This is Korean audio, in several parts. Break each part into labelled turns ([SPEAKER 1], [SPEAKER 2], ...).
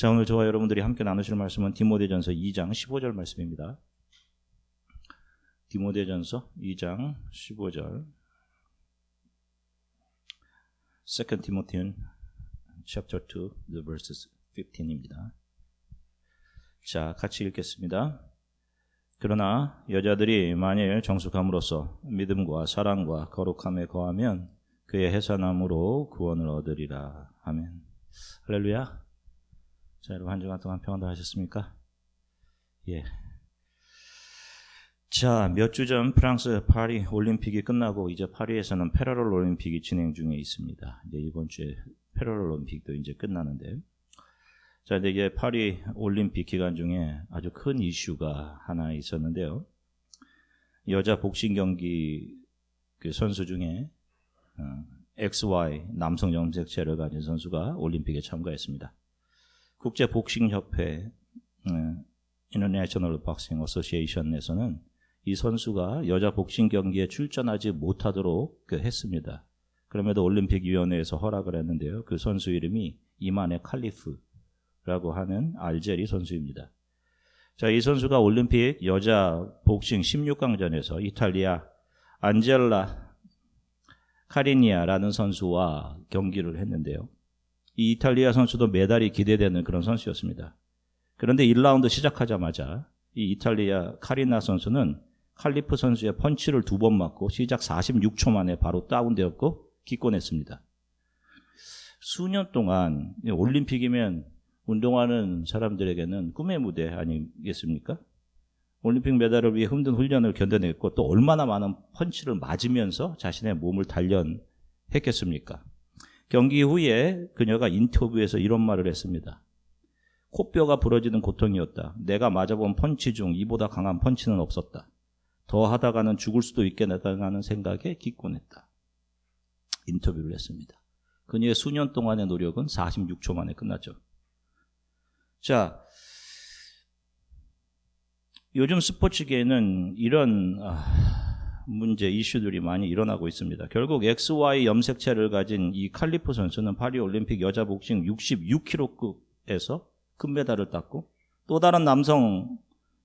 [SPEAKER 1] 자, 오늘 저와 여러분들이 함께 나누실 말씀은 디모데전서 2장 15절 말씀입니다. 디모데전서 2장 15절. 2 Timothy chapter 2, the verses 15입니다. 자, 같이 읽겠습니다. 그러나 여자들이 만일 정숙함으로써 믿음과 사랑과 거룩함에 거하면 그의 해산함으로 구원을 얻으리라. 아멘. 할렐루야. 자, 여러분 한 주간 동안 평안들 하셨습니까? 예. 자, 몇 주 전 프랑스 파리 올림픽이 끝나고 이제 파리에서는 패러럴 올림픽이 진행 중에 있습니다. 이제 이번 주에 패러럴 올림픽도 이제 끝나는데, 자, 근데 이게 파리 올림픽 기간 중에 아주 큰 이슈가 하나 있었는데요. 여자 복싱 경기 그 선수 중에 XY 남성 염색체를 가진 선수가 올림픽에 참가했습니다. 국제 복싱 협회 International Boxing Association에서는 이 선수가 여자 복싱 경기에 출전하지 못하도록 했습니다. 그럼에도 올림픽위원회에서 허락을 했는데요. 그 선수 이름이 이마네 칼리프라고 하는 알제리 선수입니다. 자, 이 선수가 올림픽 여자 복싱 16강전에서 이탈리아 안젤라 카리니아라는 선수와 경기를 했는데요. 이 이탈리아 선수도 메달이 기대되는 그런 선수였습니다. 그런데 1라운드 시작하자마자 이 이탈리아 카리나 선수는 칼리프 선수의 펀치를 2번 맞고 시작 46초 만에 바로 다운되었고 기권했습니다. 수년 동안 올림픽이면 운동하는 사람들에게는 꿈의 무대 아니겠습니까? 올림픽 메달을 위해 힘든 훈련을 견뎌냈고 또 얼마나 많은 펀치를 맞으면서 자신의 몸을 단련했겠습니까? 경기 후에 그녀가 인터뷰에서 이런 말을 했습니다. 코뼈가 부러지는 고통이었다. 내가 맞아본 펀치 중 이보다 강한 펀치는 없었다. 더 하다가는 죽을 수도 있겠다는 생각에 기권했다. 인터뷰를 했습니다. 그녀의 수년 동안의 노력은 46초 만에 끝났죠. 자, 요즘 스포츠계에는 이런 문제, 이슈들이 많이 일어나고 있습니다. 결국 XY 염색체를 가진 이 칼리프 선수는 파리올림픽 여자 복싱 66kg급에서 금메달을 땄고, 또 다른 남성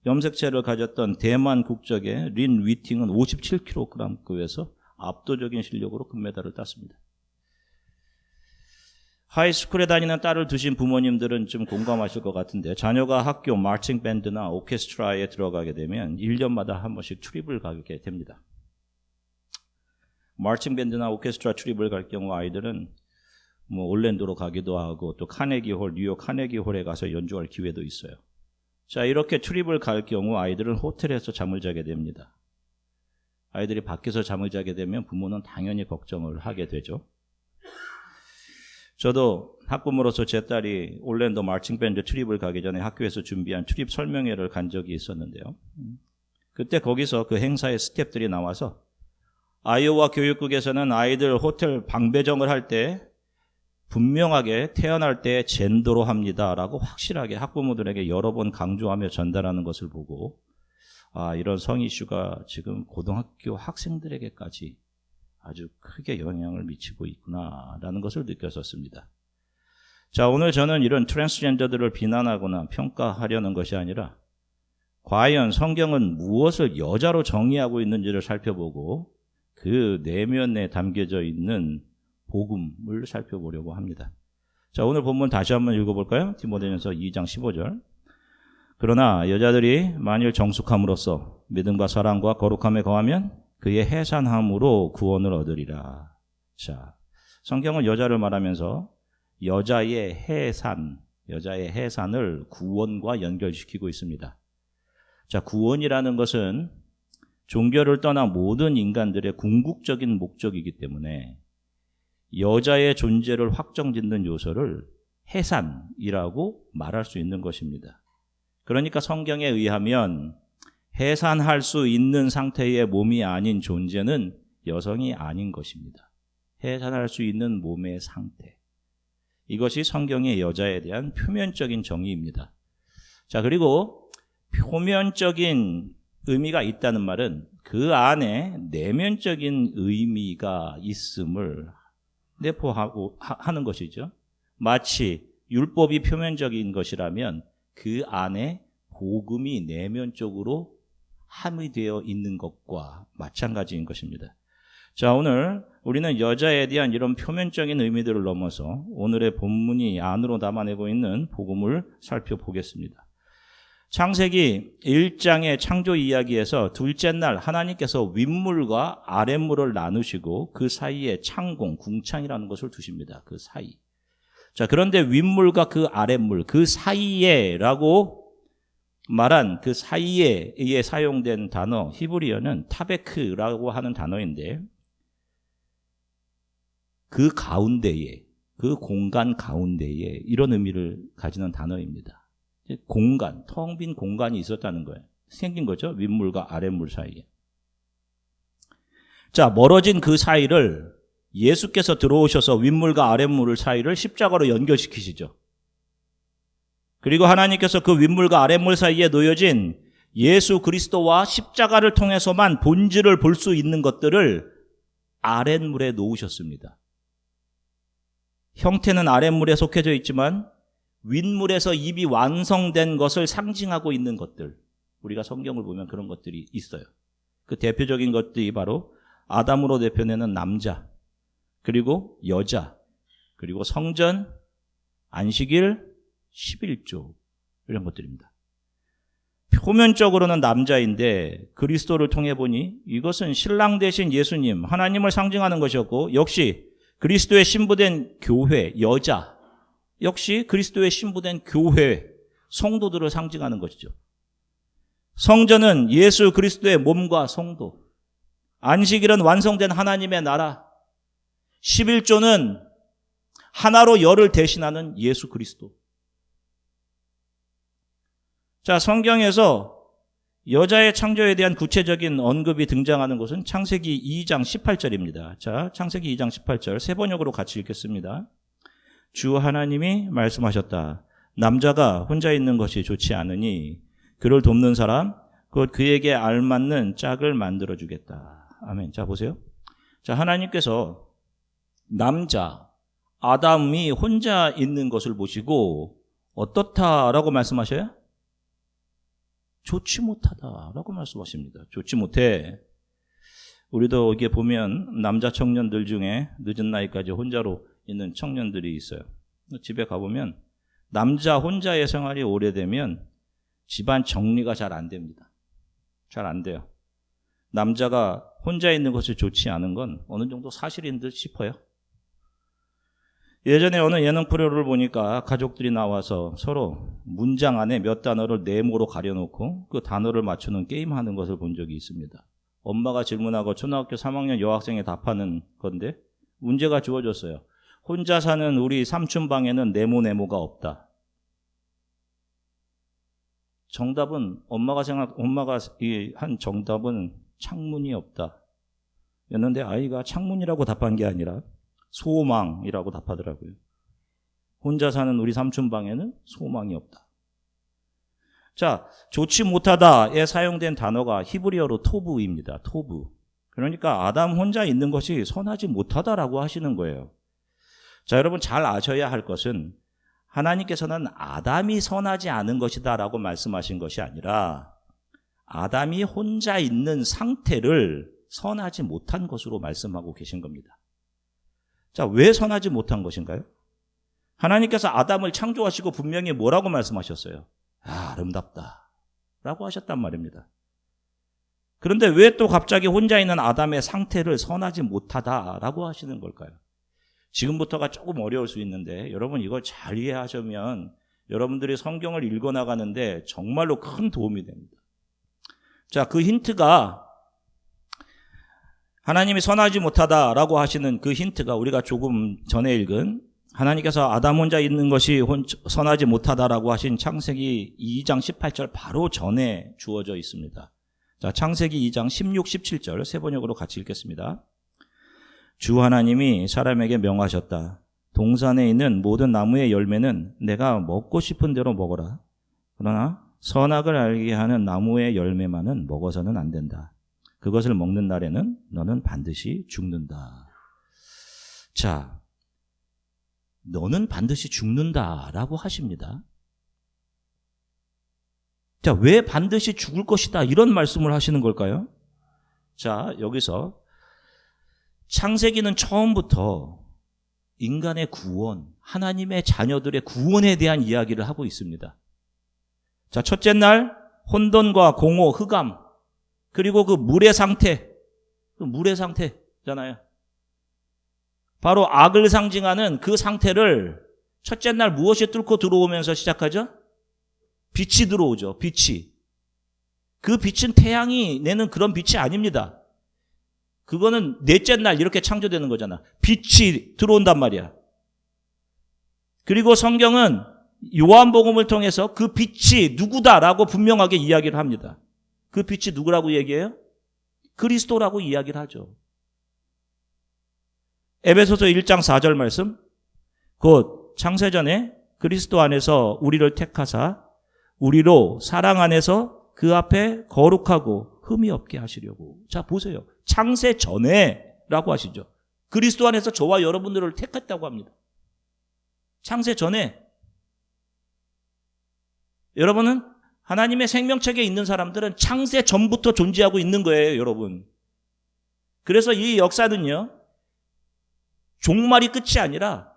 [SPEAKER 1] 염색체를 가졌던 대만 국적의 린 위팅은 57kg급에서 압도적인 실력으로 금메달을 땄습니다. 하이스쿨에 다니는 딸을 두신 부모님들은 좀 공감하실 것 같은데, 자녀가 학교 마칭 밴드나 오케스트라에 들어가게 되면 1년마다 한 번씩 출입을 가게 됩니다. 마칭 밴드나 오케스트라 출입을 갈 경우 아이들은 올랜도로 가기도 하고 또 카네기홀, 뉴욕 카네기홀에 가서 연주할 기회도 있어요. 자, 이렇게 출입을 갈 경우 아이들은 호텔에서 잠을 자게 됩니다. 아이들이 밖에서 잠을 자게 되면 부모는 당연히 걱정을 하게 되죠. 저도 학부모로서 제 딸이 올랜도 마칭 밴드 출입을 가기 전에 학교에서 준비한 출입 설명회를 간 적이 있었는데요. 그때 거기서 그 행사의 스태프들이 나와서 아이오와 교육국에서는 아이들 호텔 방 배정을 할 때 분명하게 태어날 때 젠더로 합니다라고 확실하게 학부모들에게 여러 번 강조하며 전달하는 것을 보고, 이런 성 이슈가 지금 고등학교 학생들에게까지 아주 크게 영향을 미치고 있구나라는 것을 느꼈었습니다. 자, 오늘 저는 이런 트랜스젠더들을 비난하거나 평가하려는 것이 아니라 과연 성경은 무엇을 여자로 정의하고 있는지를 살펴보고 그 내면에 담겨져 있는 복음을 살펴보려고 합니다. 자, 오늘 본문 다시 한번 읽어볼까요? 디모데전서 2장 15절. 그러나 여자들이 만일 정숙함으로써 믿음과 사랑과 거룩함에 거하면 그의 해산함으로 구원을 얻으리라. 자, 성경은 여자를 말하면서 여자의 해산을 구원과 연결시키고 있습니다. 자, 구원이라는 것은 종교를 떠나 모든 인간들의 궁극적인 목적이기 때문에 여자의 존재를 확정짓는 요소를 해산이라고 말할 수 있는 것입니다. 그러니까 성경에 의하면 해산할 수 있는 상태의 몸이 아닌 존재는 여성이 아닌 것입니다. 해산할 수 있는 몸의 상태. 이것이 성경의 여자에 대한 표면적인 정의입니다. 자, 그리고 표면적인 의미가 있다는 말은 그 안에 내면적인 의미가 있음을 내포하고 하는 것이죠. 마치 율법이 표면적인 것이라면 그 안에 복음이 내면적으로 함유되어 있는 것과 마찬가지인 것입니다. 자, 오늘 우리는 여자에 대한 이런 표면적인 의미들을 넘어서 오늘의 본문이 안으로 담아내고 있는 복음을 살펴보겠습니다. 창세기 1장의 창조 이야기에서 둘째 날 하나님께서 윗물과 아랫물을 나누시고 그 사이에 창공, 궁창이라는 것을 두십니다. 그 사이. 자, 그런데 윗물과 그 아랫물, 그 사이에라고 말한 그 사이에에 사용된 단어 히브리어는 타베크라고 하는 단어인데 그 가운데에, 그 공간 가운데에 이런 의미를 가지는 단어입니다. 공간, 텅 빈 공간이 있었다는 거예요. 생긴 거죠. 윗물과 아랫물 사이에. 자, 멀어진 그 사이를 예수께서 들어오셔서 윗물과 아랫물 사이를 십자가로 연결시키시죠. 그리고 하나님께서 그 윗물과 아랫물 사이에 놓여진 예수 그리스도와 십자가를 통해서만 본질을 볼 수 있는 것들을 아랫물에 놓으셨습니다. 형태는 아랫물에 속해져 있지만 윗물에서 이미 완성된 것을 상징하고 있는 것들, 우리가 성경을 보면 그런 것들이 있어요. 그 대표적인 것들이 바로 아담으로 대표되는 남자, 그리고 여자, 그리고 성전, 안식일, 11조 이런 것들입니다. 표면적으로는 남자인데 그리스도를 통해 보니 이것은 신랑 되신 예수님, 하나님을 상징하는 것이었고, 역시 그리스도의 신부된 교회, 여자, 역시 그리스도의 신부된 교회, 성도들을 상징하는 것이죠. 성전은 예수 그리스도의 몸과 성도, 안식일은 완성된 하나님의 나라, 11조는 하나로 열을 대신하는 예수 그리스도. 자, 성경에서 여자의 창조에 대한 구체적인 언급이 등장하는 것은 창세기 2장 18절입니다. 자, 창세기 2장 18절 세 번역으로 같이 읽겠습니다. 주 하나님이 말씀하셨다. 남자가 혼자 있는 것이 좋지 않으니 그를 돕는 사람, 곧 그에게 알맞는 짝을 만들어주겠다. 아멘. 자, 보세요. 자, 하나님께서 남자, 아담이 혼자 있는 것을 보시고 어떻다라고 말씀하셔요? 좋지 못하다라고 말씀하십니다. 좋지 못해. 우리도 이게 보면 남자 청년들 중에 늦은 나이까지 혼자로 있는 청년들이 있어요. 집에 가보면 남자 혼자의 생활이 오래되면 집안 정리가 잘 안 됩니다. 잘 안 돼요. 남자가 혼자 있는 것이 좋지 않은 건 어느 정도 사실인 듯 싶어요. 예전에 어느 예능 프로를 보니까 가족들이 나와서 서로 문장 안에 몇 단어를 네모로 가려놓고 그 단어를 맞추는 게임하는 것을 본 적이 있습니다. 엄마가 질문하고 초등학교 3학년 여학생이 답하는 건데 문제가 주어졌어요. 혼자 사는 우리 삼촌 방에는 네모가 없다. 정답은 엄마가 한 정답은 창문이 없다. 였는데 아이가 창문이라고 답한 게 아니라 소망이라고 답하더라고요. 혼자 사는 우리 삼촌 방에는 소망이 없다. 자, 좋지 못하다에 사용된 단어가 히브리어로 토브입니다. 토브. 그러니까 아담 혼자 있는 것이 선하지 못하다라고 하시는 거예요. 자, 여러분 잘 아셔야 할 것은 하나님께서는 아담이 선하지 않은 것이다라고 말씀하신 것이 아니라 아담이 혼자 있는 상태를 선하지 못한 것으로 말씀하고 계신 겁니다. 자, 왜 선하지 못한 것인가요? 하나님께서 아담을 창조하시고 분명히 뭐라고 말씀하셨어요? 아름답다 라고 하셨단 말입니다. 그런데 왜 또 갑자기 혼자 있는 아담의 상태를 선하지 못하다라고 하시는 걸까요? 지금부터가 조금 어려울 수 있는데 여러분 이걸 잘 이해하시면 여러분들이 성경을 읽어나가는데 정말로 큰 도움이 됩니다. 자, 그 힌트가 하나님이 선하지 못하다라고 하시는 그 힌트가 우리가 조금 전에 읽은 하나님께서 아담 혼자 있는 것이 선하지 못하다라고 하신 창세기 2장 18절 바로 전에 주어져 있습니다. 자, 창세기 2장 16, 17절 세 번역으로 같이 읽겠습니다. 주 하나님이 사람에게 명하셨다. 동산에 있는 모든 나무의 열매는 내가 먹고 싶은 대로 먹어라. 그러나 선악을 알게 하는 나무의 열매만은 먹어서는 안 된다. 그것을 먹는 날에는 너는 반드시 죽는다. 자, 너는 반드시 죽는다라고 하십니다. 자, 왜 반드시 죽을 것이다 이런 말씀을 하시는 걸까요? 자, 여기서 창세기는 처음부터 인간의 구원, 하나님의 자녀들의 구원에 대한 이야기를 하고 있습니다. 자, 첫째 날 혼돈과 공허, 흑암, 그리고 그 물의 상태, 그 물의 상태잖아요. 바로 악을 상징하는 그 상태를 첫째 날 무엇이 뚫고 들어오면서 시작하죠? 빛이 들어오죠. 빛이. 그 빛은 태양이 내는 그런 빛이 아닙니다. 그거는 넷째 날 이렇게 창조되는 거잖아. 빛이 들어온단 말이야. 그리고 성경은 요한복음을 통해서 그 빛이 누구다라고 분명하게 이야기를 합니다. 그 빛이 누구라고 얘기해요? 그리스도라고 이야기를 하죠. 에베소서 1장 4절 말씀, 곧 창세전에 그리스도 안에서 우리를 택하사 우리로 사랑 안에서 그 앞에 거룩하고 흠이 없게 하시려고. 자, 보세요. 창세 전에라고 하시죠. 그리스도 안에서 저와 여러분들을 택했다고 합니다. 창세 전에. 여러분은 하나님의 생명책에 있는 사람들은 창세 전부터 존재하고 있는 거예요, 여러분. 그래서 이 역사는요, 종말이 끝이 아니라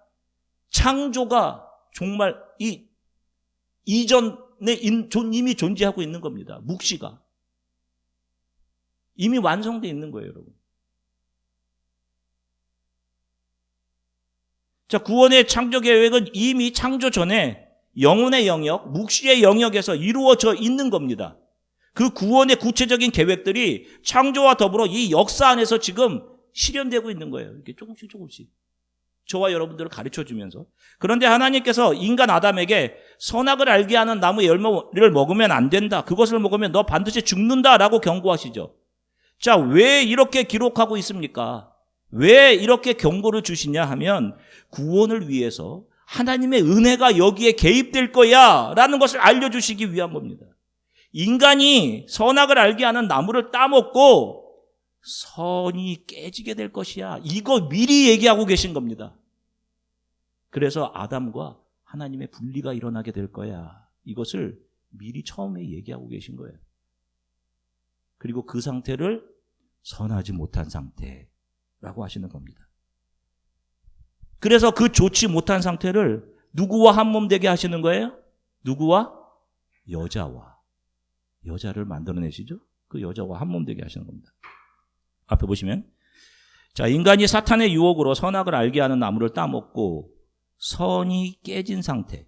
[SPEAKER 1] 창조가 종말 이전에 이미 존재하고 있는 겁니다. 묵시가 이미 완성되어 있는 거예요, 여러분. 자, 구원의 창조 계획은 이미 창조 전에 영혼의 영역, 묵시의 영역에서 이루어져 있는 겁니다. 그 구원의 구체적인 계획들이 창조와 더불어 이 역사 안에서 지금 실현되고 있는 거예요. 이렇게 조금씩 저와 여러분들을 가르쳐주면서. 그런데 하나님께서 인간 아담에게 선악을 알게 하는 나무의 열매를 먹으면 안 된다, 그것을 먹으면 너 반드시 죽는다라고 경고하시죠. 자, 왜 이렇게 기록하고 있습니까? 왜 이렇게 경고를 주시냐 하면 구원을 위해서 하나님의 은혜가 여기에 개입될 거야 라는 것을 알려주시기 위한 겁니다. 인간이 선악을 알게 하는 나무를 따먹고 선이 깨지게 될 것이야, 이거 미리 얘기하고 계신 겁니다. 그래서 아담과 하나님의 분리가 일어나게 될 거야, 이것을 미리 처음에 얘기하고 계신 거예요. 그리고 그 상태를 선하지 못한 상태라고 하시는 겁니다. 그래서 그 좋지 못한 상태를 누구와 한 몸 되게 하시는 거예요? 누구와? 여자와. 여자를 만들어내시죠? 그 여자와 한 몸 되게 하시는 겁니다. 앞에 보시면, 자, 인간이 사탄의 유혹으로 선악을 알게 하는 나무를 따먹고 선이 깨진 상태,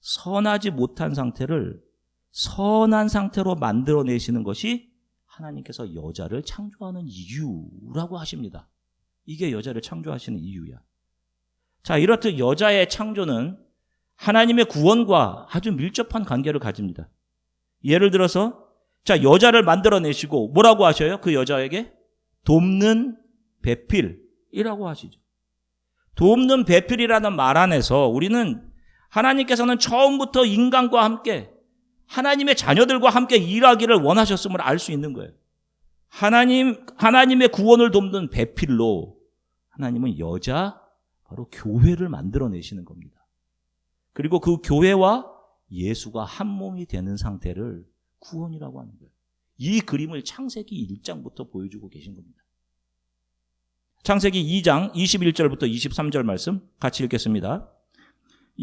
[SPEAKER 1] 선하지 못한 상태를 선한 상태로 만들어내시는 것이 하나님께서 여자를 창조하는 이유라고 하십니다. 이게 여자를 창조하시는 이유야. 자, 이렇듯 여자의 창조는 하나님의 구원과 아주 밀접한 관계를 가집니다. 예를 들어서, 자, 여자를 만들어내시고 뭐라고 하셔요? 그 여자에게 돕는 배필이라고 하시죠. 돕는 배필이라는 말 안에서 우리는 하나님께서는 처음부터 인간과 함께, 하나님의 자녀들과 함께 일하기를 원하셨음을 알 수 있는 거예요. 하나님의 구원을 돕는 배필로 하나님은 여자, 바로 교회를 만들어내시는 겁니다. 그리고 그 교회와 예수가 한 몸이 되는 상태를 구원이라고 하는 거예요. 이 그림을 창세기 1장부터 보여주고 계신 겁니다. 창세기 2장 21절부터 23절 말씀 같이 읽겠습니다.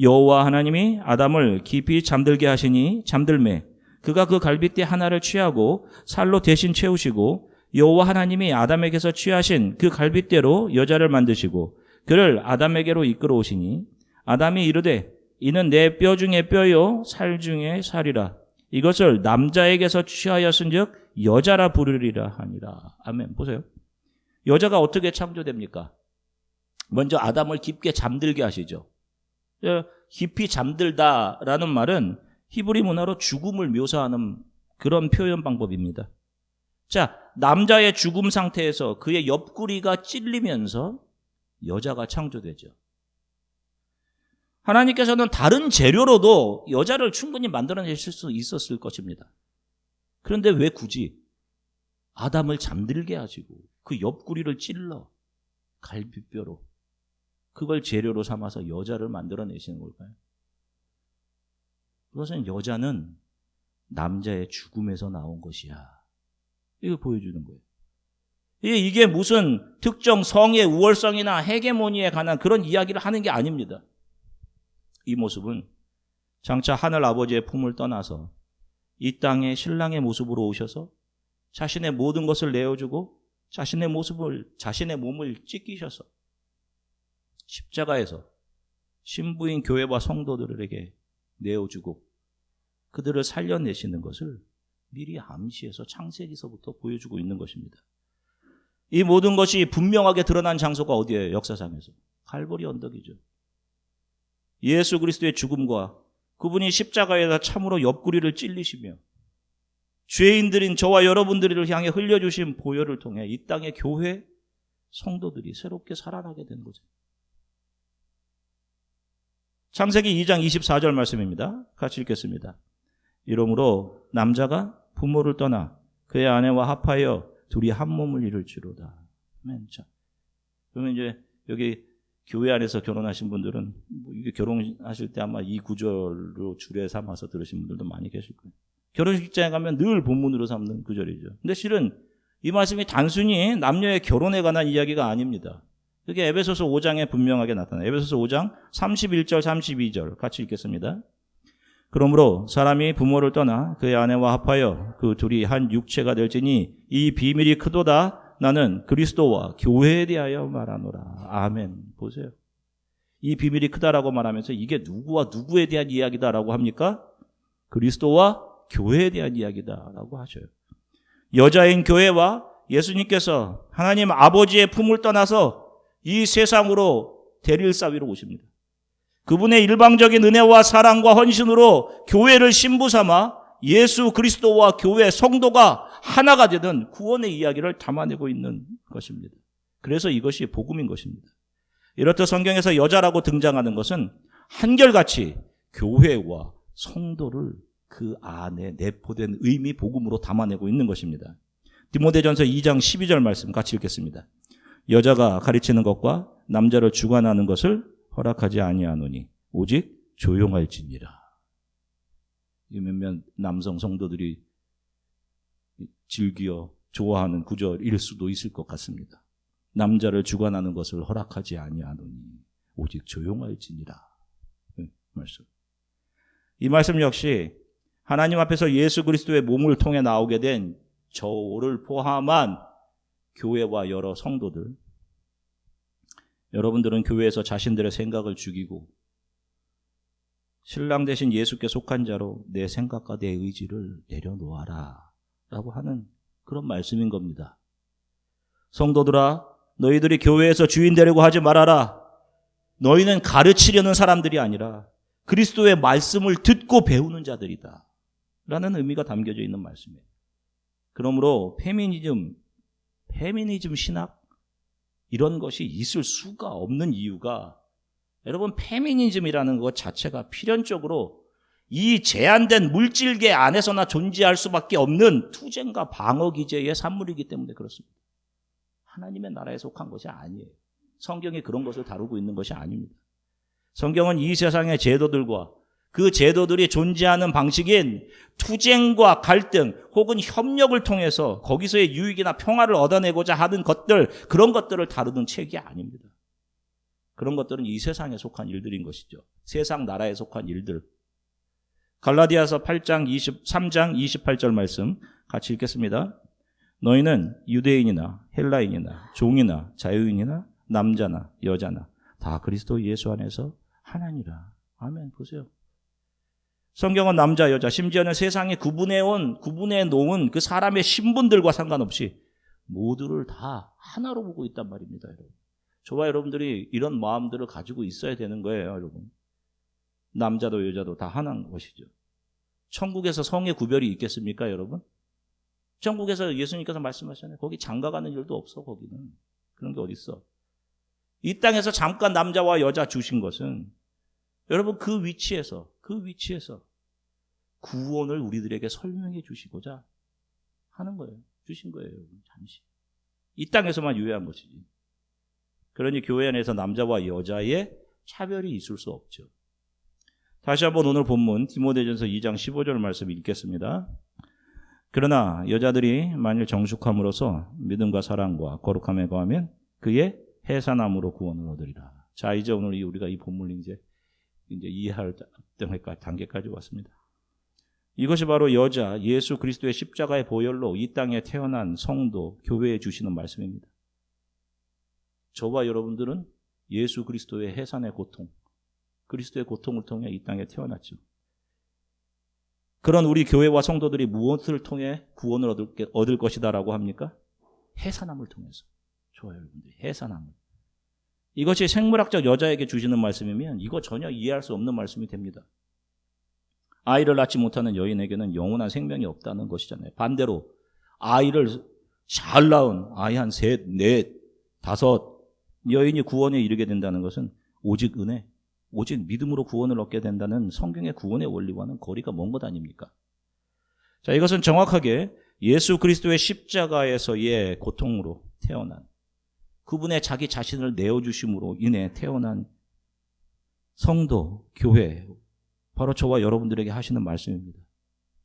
[SPEAKER 1] 여호와 하나님이 아담을 깊이 잠들게 하시니 잠들매 그가 그 갈빗대 하나를 취하고 살로 대신 채우시고 여호와 하나님이 아담에게서 취하신 그 갈빗대로 여자를 만드시고 그를 아담에게로 이끌어 오시니 아담이 이르되 이는 내 뼈 중에 뼈요 살 중에 살이라. 이것을 남자에게서 취하였은즉 여자라 부르리라 하니라. 아멘. 보세요. 여자가 어떻게 창조됩니까? 먼저 아담을 깊게 잠들게 하시죠. 깊이 잠들다라는 말은 히브리 문화로 죽음을 묘사하는 그런 표현 방법입니다. 자, 남자의 죽음 상태에서 그의 옆구리가 찔리면서 여자가 창조되죠. 하나님께서는 다른 재료로도 여자를 충분히 만들어내실 수 있었을 것입니다. 그런데 왜 굳이 아담을 잠들게 하시고 그 옆구리를 찔러 갈비뼈로 그걸 재료로 삼아서 여자를 만들어내시는 걸까요? 그것은 여자는 남자의 죽음에서 나온 것이야. 이걸 보여주는 거예요. 이게 무슨 특정 성의 우월성이나 헤게모니에 관한 그런 이야기를 하는 게 아닙니다. 이 모습은 장차 하늘 아버지의 품을 떠나서 이 땅에 신랑의 모습으로 오셔서 자신의 모든 것을 내어주고 자신의 몸을 찢기셔서 십자가에서 신부인 교회와 성도들에게 내어주고 그들을 살려내시는 것을 미리 암시해서 창세기서부터 보여주고 있는 것입니다. 이 모든 것이 분명하게 드러난 장소가 어디예요? 역사상에서. 갈보리 언덕이죠. 예수 그리스도의 죽음과 그분이 십자가에다 참으로 옆구리를 찔리시며 죄인들인 저와 여러분들을 향해 흘려주신 보혈을 통해 이 땅의 교회 성도들이 새롭게 살아나게 된 거죠. 창세기 2장 24절 말씀입니다. 같이 읽겠습니다. 이러므로 남자가 부모를 떠나 그의 아내와 합하여 둘이 한 몸을 이룰지로다. 아멘. 자, 그러면 이제 여기 교회 안에서 결혼하신 분들은 이게 결혼하실 때 아마 이 구절로 주례 삼아서 들으신 분들도 많이 계실 거예요. 결혼식장에 가면 늘 본문으로 삼는 구절이죠. 근데 실은 이 말씀이 단순히 남녀의 결혼에 관한 이야기가 아닙니다. 그게 에베소서 5장에 분명하게 나타나요. 에베소서 5장 31절 32절 같이 읽겠습니다. 그러므로 사람이 부모를 떠나 그의 아내와 합하여 그 둘이 한 육체가 될지니 이 비밀이 크도다. 나는 그리스도와 교회에 대하여 말하노라. 아멘. 보세요. 이 비밀이 크다라고 말하면서 이게 누구와 누구에 대한 이야기다라고 합니까? 그리스도와 교회에 대한 이야기다라고 하셔요. 여자인 교회와 예수님께서 하나님 아버지의 품을 떠나서 이 세상으로 대릴 사위로 오십니다. 그분의 일방적인 은혜와 사랑과 헌신으로 교회를 신부 삼아 예수 그리스도와 교회 성도가 하나가 되는 구원의 이야기를 담아내고 있는 것입니다. 그래서 이것이 복음인 것입니다. 이렇듯 성경에서 여자라고 등장하는 것은 한결같이 교회와 성도를 그 안에 내포된 의미 복음으로 담아내고 있는 것입니다. 디모데전서 2장 12절 말씀 같이 읽겠습니다. 여자가 가르치는 것과 남자를 주관하는 것을 허락하지 아니하노니 오직 조용할지니라. 이 몇몇 남성 성도들이 즐겨 좋아하는 구절일 수도 있을 것 같습니다. 남자를 주관하는 것을 허락하지 아니하노니 오직 조용할지니라. 말씀. 이 말씀 역시 하나님 앞에서 예수 그리스도의 몸을 통해 나오게 된 저를 포함한 교회와 여러 성도들, 여러분들은 교회에서 자신들의 생각을 죽이고 신랑 대신 예수께 속한 자로 내 생각과 내 의지를 내려놓아라 라고 하는 그런 말씀인 겁니다. 성도들아, 너희들이 교회에서 주인 되려고 하지 말아라. 너희는 가르치려는 사람들이 아니라 그리스도의 말씀을 듣고 배우는 자들이다 라는 의미가 담겨져 있는 말씀이에요. 그러므로 페미니즘 신학 이런 것이 있을 수가 없는 이유가 여러분 페미니즘이라는 것 자체가 필연적으로 이 제한된 물질계 안에서나 존재할 수밖에 없는 투쟁과 방어 기제의 산물이기 때문에 그렇습니다. 하나님의 나라에 속한 것이 아니에요. 성경이 그런 것을 다루고 있는 것이 아닙니다. 성경은 이 세상의 제도들과 그 제도들이 존재하는 방식인 투쟁과 갈등 혹은 협력을 통해서 거기서의 유익이나 평화를 얻어내고자 하는 것들, 그런 것들을 다루는 책이 아닙니다. 그런 것들은 이 세상에 속한 일들인 것이죠. 세상 나라에 속한 일들. 갈라디아서 3장 28절 말씀 같이 읽겠습니다. 너희는 유대인이나 헬라인이나 종이나 자유인이나 남자나 여자나 다 그리스도 예수 안에서 하나니라. 아멘. 보세요. 성경은 남자, 여자, 심지어는 세상에 구분해 놓은 그 사람의 신분들과 상관없이 모두를 다 하나로 보고 있단 말입니다, 여러분. 저와 여러분들이 이런 마음들을 가지고 있어야 되는 거예요, 여러분. 남자도 여자도 다 하나인 것이죠. 천국에서 성의 구별이 있겠습니까, 여러분? 천국에서 예수님께서 말씀하셨잖아요. 거기 장가가는 일도 없어, 거기는. 그런 게 어디 있어? 이 땅에서 잠깐 남자와 여자 주신 것은 여러분 그 위치에서 구원을 우리들에게 설명해 주시고자 하는 거예요. 주신 거예요, 여러분. 잠시. 이 땅에서만 유효한 것이지. 그러니 교회 안에서 남자와 여자의 차별이 있을 수 없죠. 다시 한번 오늘 본문 디모데전서 2장 15절 말씀 읽겠습니다. 그러나 여자들이 만일 정숙함으로써 믿음과 사랑과 거룩함에 거하면 그의 해산함으로 구원을 얻으리라. 자, 이제 오늘 우리가 이 본문을 이제 이해할 단계까지 왔습니다. 이것이 바로 여자 예수 그리스도의 십자가의 보혈로 이 땅에 태어난 성도 교회에 주시는 말씀입니다. 저와 여러분들은 예수 그리스도의 해산의 고통, 그리스도의 고통을 통해 이 땅에 태어났죠. 그런 우리 교회와 성도들이 무엇을 통해 구원을 얻을 것이다라고 합니까? 해산함을 통해서. 좋아요, 여러분들. 해산함을. 이것이 생물학적 여자에게 주시는 말씀이면 이거 전혀 이해할 수 없는 말씀이 됩니다. 아이를 낳지 못하는 여인에게는 영원한 생명이 없다는 것이잖아요. 반대로 아이를 잘 낳은 아이 한 셋, 넷, 다섯 여인이 구원에 이르게 된다는 것은 오직 은혜, 오직 믿음으로 구원을 얻게 된다는 성경의 구원의 원리와는 거리가 먼 것 아닙니까? 자, 이것은 정확하게 예수 그리스도의 십자가에서의 고통으로 태어난 그분의 자기 자신을 내어주심으로 인해 태어난 성도, 교회, 바로 저와 여러분들에게 하시는 말씀입니다.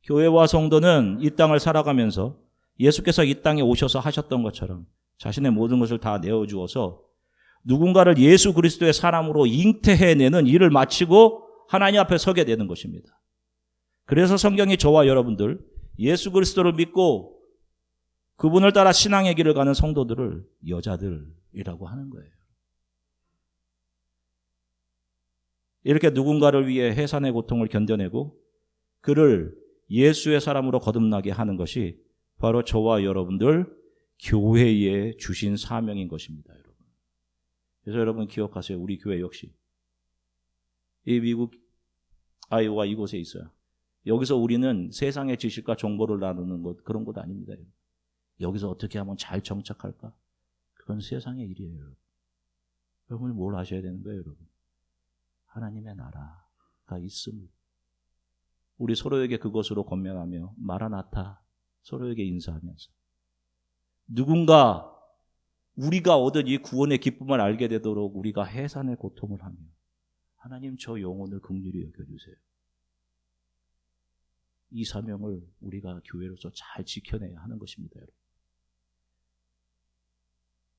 [SPEAKER 1] 교회와 성도는 이 땅을 살아가면서 예수께서 이 땅에 오셔서 하셨던 것처럼 자신의 모든 것을 다 내어주어서 누군가를 예수 그리스도의 사람으로 잉태해내는 일을 마치고 하나님 앞에 서게 되는 것입니다. 그래서 성경이 저와 여러분들 예수 그리스도를 믿고 그분을 따라 신앙의 길을 가는 성도들을 여자들이라고 하는 거예요. 이렇게 누군가를 위해 해산의 고통을 견뎌내고 그를 예수의 사람으로 거듭나게 하는 것이 바로 저와 여러분들 교회에 주신 사명인 것입니다, 여러분. 그래서 여러분 기억하세요. 우리 교회 역시 이 미국 아이오와 이곳에 있어요. 여기서 우리는 세상의 지식과 정보를 나누는 것, 그런 것 아닙니다, 여러분. 여기서 어떻게 하면 잘 정착할까? 그건 세상의 일이에요, 여러분. 여러분이 뭘 아셔야 되는 거예요, 여러분? 하나님의 나라가 있음을 우리 서로에게 그것으로 권면하며 마라나타 서로에게 인사하면서 누군가 우리가 얻은 이 구원의 기쁨을 알게 되도록 우리가 해산의 고통을 하며 하나님 저 영혼을 긍휼히 여겨주세요. 이 사명을 우리가 교회로서 잘 지켜내야 하는 것입니다, 여러분.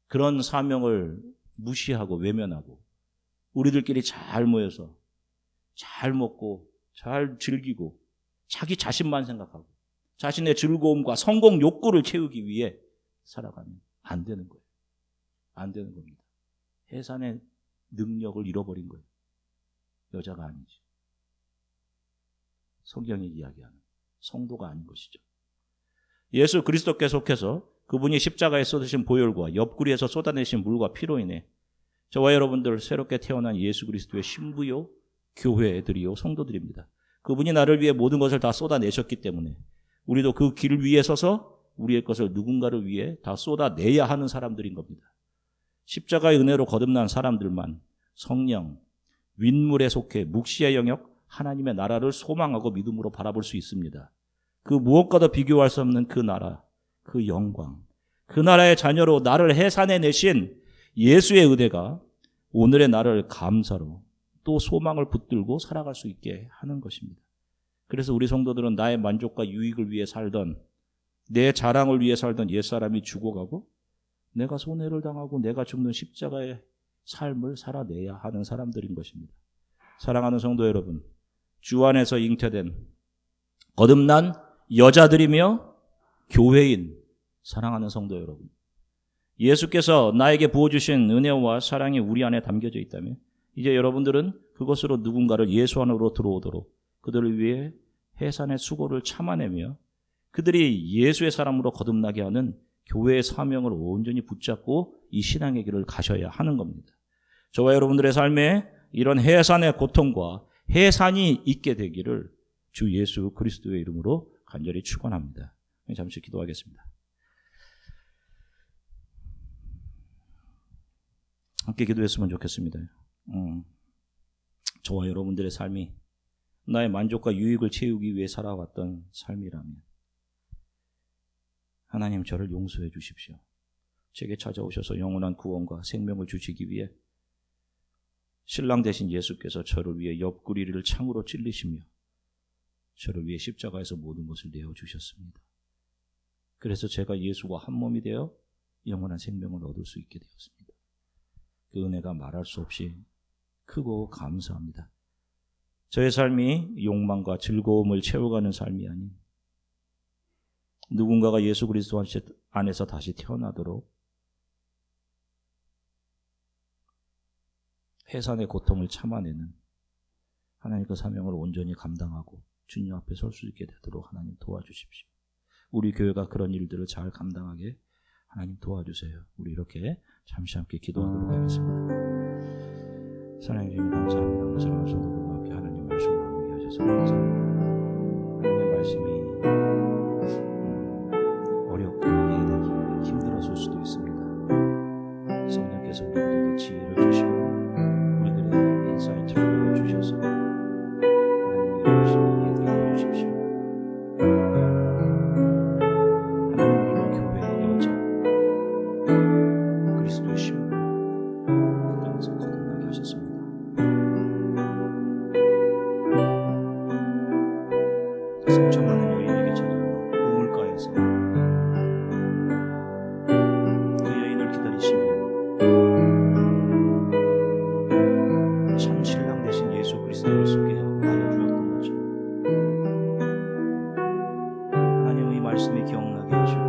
[SPEAKER 1] 그런 사명을 무시하고 외면하고 우리들끼리 잘 모여서 잘 먹고 잘 즐기고 자기 자신만 생각하고 자신의 즐거움과 성공 욕구를 채우기 위해 살아가면 안 되는 거예요. 안 되는 겁니다. 해산의 능력을 잃어버린 거예요. 여자가 아니지. 성경이 이야기하는 성도가 아닌 것이죠. 예수 그리스도께 속해서 그분이 십자가에 쏟으신 보혈과 옆구리에서 쏟아내신 물과 피로 인해 저와 여러분들 새롭게 태어난 예수 그리스도의 신부요 교회들이요 성도들입니다. 그분이 나를 위해 모든 것을 다 쏟아내셨기 때문에 우리도 그 길 위에 서서 우리의 것을 누군가를 위해 다 쏟아내야 하는 사람들인 겁니다. 십자가의 은혜로 거듭난 사람들만 성령, 윗물에 속해 묵시의 영역, 하나님의 나라를 소망하고 믿음으로 바라볼 수 있습니다. 그 무엇과도 비교할 수 없는 그 나라, 그 영광, 그 나라의 자녀로 나를 해산해내신 예수의 은혜가 오늘의 나를 감사로 또 소망을 붙들고 살아갈 수 있게 하는 것입니다. 그래서 우리 성도들은 나의 만족과 유익을 위해 살던 내 자랑을 위해 살던 옛사람이 죽어가고 내가 손해를 당하고 내가 죽는 십자가의 삶을 살아내야 하는 사람들인 것입니다. 사랑하는 성도 여러분, 주 안에서 잉태된 거듭난 여자들이며 교회인 사랑하는 성도 여러분, 예수께서 나에게 부어주신 은혜와 사랑이 우리 안에 담겨져 있다면 이제 여러분들은 그것으로 누군가를 예수 안으로 들어오도록 그들을 위해 해산의 수고를 참아내며 그들이 예수의 사람으로 거듭나게 하는 교회의 사명을 온전히 붙잡고 이 신앙의 길을 가셔야 하는 겁니다. 저와 여러분들의 삶에 이런 해산의 고통과 해산이 있게 되기를 주 예수 그리스도의 이름으로 간절히 축원합니다. 잠시 기도하겠습니다. 함께 기도했으면 좋겠습니다. 저와 여러분들의 삶이 나의 만족과 유익을 채우기 위해 살아왔던 삶이라면 하나님 저를 용서해 주십시오. 제게 찾아오셔서 영원한 구원과 생명을 주시기 위해 신랑 되신 예수께서 저를 위해 옆구리를 창으로 찔리시며 저를 위해 십자가에서 모든 것을 내어주셨습니다. 그래서 제가 예수와 한 몸이 되어 영원한 생명을 얻을 수 있게 되었습니다. 그 은혜가 말할 수 없이 크고 감사합니다. 저의 삶이 욕망과 즐거움을 채워가는 삶이 아닌 누군가가 예수 그리스도 안에서 다시 태어나도록 해산의 고통을 참아내는 하나님 그 사명을 온전히 감당하고 주님 앞에 설 수 있게 되도록 하나님 도와주십시오. 우리 교회가 그런 일들을 잘 감당하게 하나님 도와주세요. 우리 이렇게 잠시 함께 기도하도록 하겠습니다. 사랑해 주님 감사합니다. 오늘 사랑하는 성도들과 함께 하나님 말씀 나누게 하셔서 감사합니다. 하나님의 말씀이 어렵고 이해되기 힘들었을 수도 있습니다. 성령께서 우리에게 지혜를 주시고 우리들의 인사이트를 보여주셔서 하나님의 말씀을 이해되게 해주십시오. 하나님 우리로 교회의 여정 그리스도의 신분 그 땅에서 거듭나게 하셨습니다. 상처 많은 여인에게 찾아와 우물가에서 그 여인을 기다리시며 참 신랑 되신 예수 그리스도를 소개해 알려주었던 거죠. 하나님의 말씀이 기억나게 하시고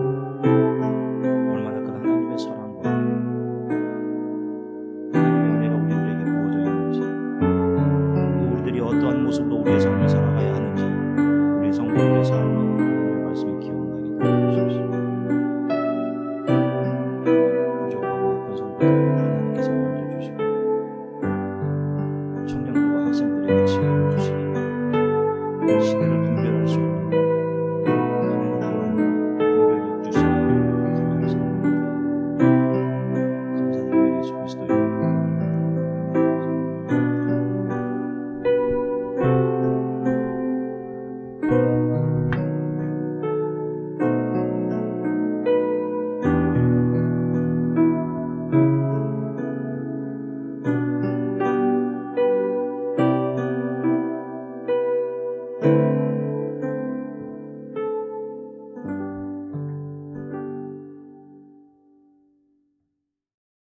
[SPEAKER 1] 얼마나 그 하나님의 사랑과 하나님의 은혜가 우리들에게 부어져 있는지 또 우리들이 어떠한 모습으로 우리의 삶을 살아가야 하는지 우리 성도들의 삶이 하나님의 말씀이 기억나게 도와주십시오. 부족하고 아픈 성도들 하나님께서 만져주시고 청년들과 학생들에게 지혜를 주시니 시대를 분별할 수 있는